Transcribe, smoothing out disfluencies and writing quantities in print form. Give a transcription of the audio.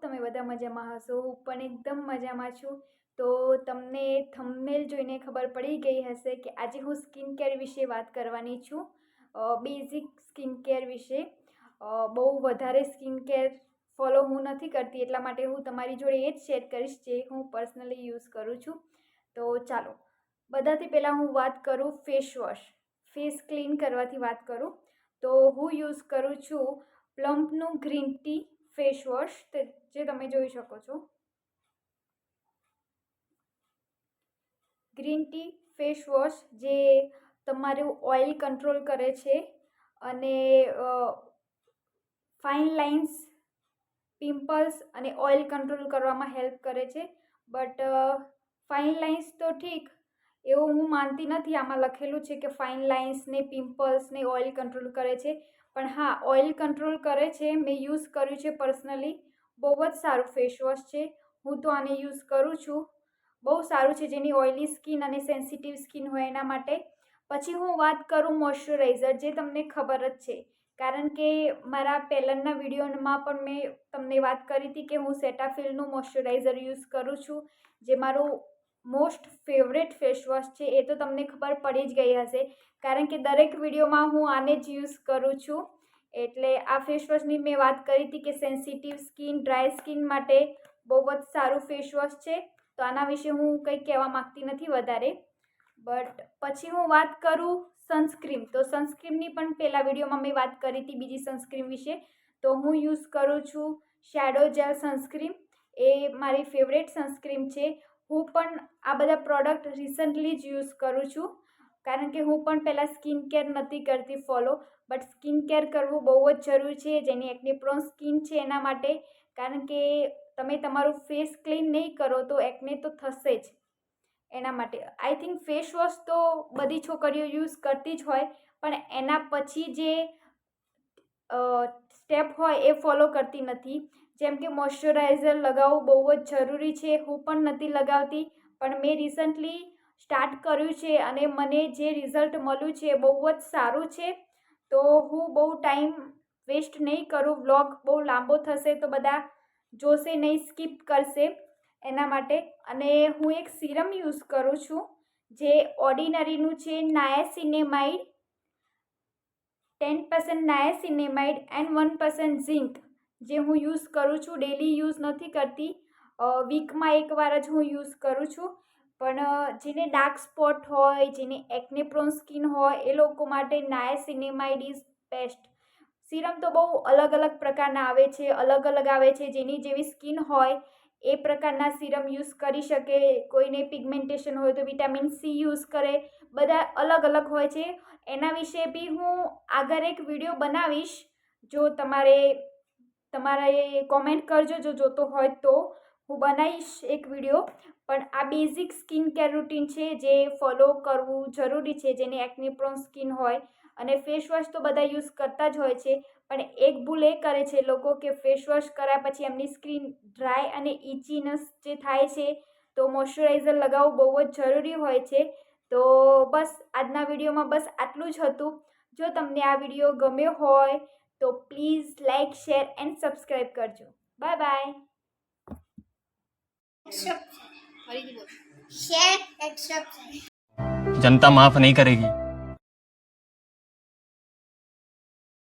તમે બધા મજામાં હશો. હું પણ એકદમ મજામાં છું. તો તમને થંબનેલ જોઈને ખબર પડી ગઈ હશે કે આજે હું સ્કિન કેર વિશે વાત કરવાની છું. બેઝિક સ્કિન કેર વિશે. બહુ વધારે સ્કિન કેર ફોલો હું નથી કરતી, એટલા માટે હું તમારી જોડે એ જ શેર કરીશ જે હું પર્સનલી યુઝ કરું છું. તો ચાલો બધાથી પહેલાં હું વાત કરું ફેસ વોશ, ફેસ ક્લીન કરવાથી વાત કરું તો હું યુઝ કરું છું પ્લમ્પનું ગ્રીન ટી ફેસ વોશ, જે તમે જોઈ શકો છો. ગ્રીન ટી ફેસ વોશ જે તમારું ઓઇલ કંટ્રોલ કરે છે અને ફાઇન લાઇન્સ, પિમ્પલ્સ અને ઓઇલ કંટ્રોલ કરવામાં હેલ્પ કરે છે. બટ ફાઇન લાઇન્સ તો ઠીક, એવું હું માનતી નથી. આમાં લખેલું છે કે ફાઇન લાઇન્સ ને પિમ્પલ્સ ને ઓઇલ કંટ્રોલ કરે છે, પણ હા, ઓઇલ કંટ્રોલ કરે છે. મેં યુઝ કર્યું છે પર્સનલી. બહુ જ સારું ફેસ વોશ છે. હું તો આને યુઝ કરું છું. બહુ સારું છે જેની ઓઇલી સ્કિન અને સેન્સિટિવ સ્કિન હોય એના માટે. પછી હું વાત કરું મોઇશ્ચરાઇઝર, જે તમને ખબર જ છે, કારણ કે મારા પહેલાંના વિડીયોમાં પણ મેં તમને વાત કરી હતી કે હું સેટાફિલનું મોઇશ્ચરાઇઝર યુઝ કરું છું, જે મારું મોસ્ટ ફેવરેટ ફેસ વોશ છે. એ તો તમને ખબર પડી જ ગઈ હશે, કારણ કે દરેક વિડીયોમાં હું આને જ યુઝ કરું છું. એટલે આ ફેસ વોશની મેં વાત કરી હતી કે સેન્સિટિવ સ્કિન, ડ્રાય સ્કિન માટે બહુ જ સારું ફેસ વોશ છે. તો આના વિશે હું કંઈ કહેવા માગતી નથી વધારે. બટ પછી હું વાત કરું સનસ્ક્રીન. તો સનસ્ક્રીનની પણ પહેલા વિડીયોમાં મેં વાત કરી હતી બીજી સનસ્ક્રીન વિશે. તો હું યુઝ કરું છું શેડો જેલ સનસ્ક્રીન. એ મારી ફેવરેટ સનસ્ક્રીન છે. હું પણ આ બધા પ્રોડક્ટ રિસન્ટલી જ યુઝ કરું છું, કારણ કે હું પણ પહેલાં સ્કિન કેર નથી કરતી ફોલો. બટ સ્કિન કેર કરવું બહુ જ જરૂરી છે જેની એકને પ્રોન સ્કિન છે એના માટે, કારણ કે તમે તમારું ફેસ ક્લીન નહીં કરો તો એકને તો થશે જ. એના માટે આઈ થિંક ફેસ વોશ તો બધી છોકરીઓ યુઝ કરતી જ હોય, પણ એના પછી જે સ્ટેપ હોય એ ફોલો કરતી નથી. જેમ કે મોઇશ્ચરાઇઝર લગાવવું બહુ જ જરૂરી છે. હું પણ નથી લગાવતી, પણ મેં રિસન્ટલી સ્ટાર્ટ કર્યું છે અને મને જે રિઝલ્ટ મળ્યું છે એ બહુ જ સારું છે. તો હું બહુ ટાઈમ વેસ્ટ નહીં કરું. વ્લોગ બહુ લાંબો થશે તો બધા જોશે નહીં, સ્કીપ કરશે એના માટે. અને હું એક સિરમ યુઝ કરું છું જે ઓર્ડિનરીનું છે, નાયાસિનેમાઇડ, 10% નાયાસિનેમાઇડ એન્ડ 1% ઝિંક, જે હું યુઝ કરું છું. ડેલી યુઝ નથી કરતી, વીકમાં એકવાર જ હું યુઝ કરું છું. પણ જેને ડાર્ક સ્પોટ હોય, જેને એકને પ્રોન સ્કિન હોય, એ લોકો માટે નાયાસિનેમાઇડ ઇઝ બેસ્ટ. સિરમ તો બહુ અલગ અલગ પ્રકારના આવે છે, અલગ અલગ આવે છે. જેની જેવી સ્કિન હોય એ પ્રકારના સિરમ યુઝ કરી શકે. કોઈને પિગમેન્ટેશન હોય તો વિટામિન સી યુઝ કરે. બધા અલગ અલગ હોય છે. એના વિશે બી હું આગળ એક વિડીયો બનાવીશ. જો તમારે કોમેન્ટ કરજો, જો જોતો હોય તો હું બનાવીશ એક વિડીયો. પણ આ બેઝિક સ્કિન કેર રૂટીન છે જે ફોલો કરવું જરૂરી છે જેને એકને પ્રોન સ્કિન હોય. અને ફેસ વોશ તો બધા યુઝ કરતા જ હોય છે, પણ એક ભૂલ એ કરે છે લોકો કે ફેસ વોશ કર્યા પછી એમની સ્કિન ડ્રાય અને ઇચીનેસ જે થાય છે, તો મોઇશ્ચરાઇઝર લગાવવું બહુ જ જરૂરી હોય છે. તો બસ આજના વિડીયોમાં બસ આટલું જ હતું. જો તમને આ વિડીયો ગમ્યો હોય તો please like, share and subscribe કરજો. Bye bye. शेयर एक्स्ट्रा जनता माफ नहीं करेगी.